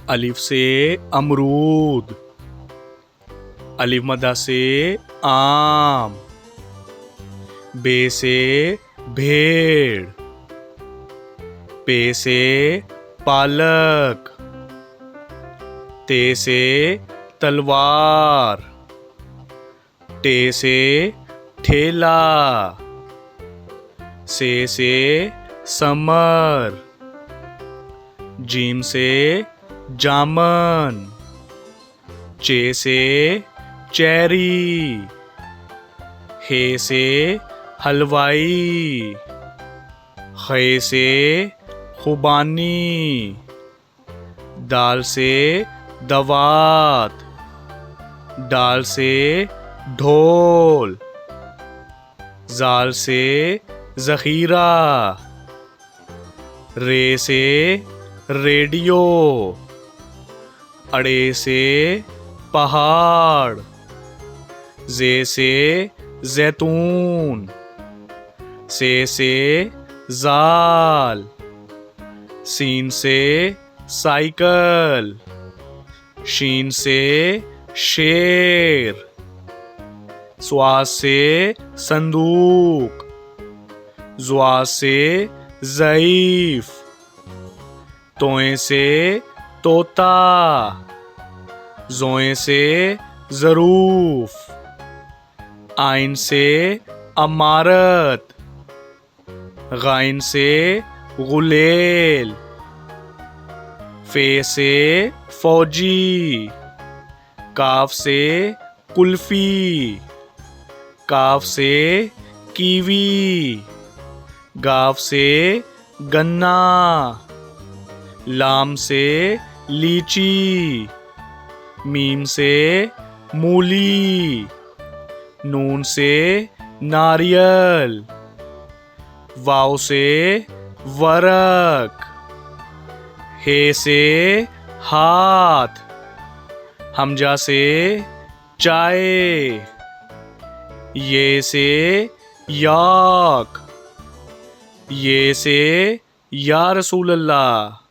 अलिफ से अमरूद, अलिफ मद्दा से आम, बे से भेड़, पे से पालक, ते से तलवार, टे से ठेला, से समर, जीम से जामन, चे से चेरी, हे से हलवाई, खे से खुबानी, दाल से दवात, डाल से ढोल, जाल से ज़ख़ीरा, रे से रेडियो, अड़े से पहाड़, जे से जैतून, से जाल, सीन से साइकिल, शीन से शेर, स्वास से संदूक, ज़्वा से ज़ईफ़, तोए से तोता, ज़ोए से ज़रूफ, आइन से अमारत, गाइन से गुलेल, फे से फौजी, काफ से कुल्फी, काफ से कीवी, गाफ से गन्ना, लाम से लीची, मीम से मूली, नून से नारियल, वाव से वरक, हे से हाथ, हमजा से चाय, ये से याक, ये से या रसूल अल्लाह।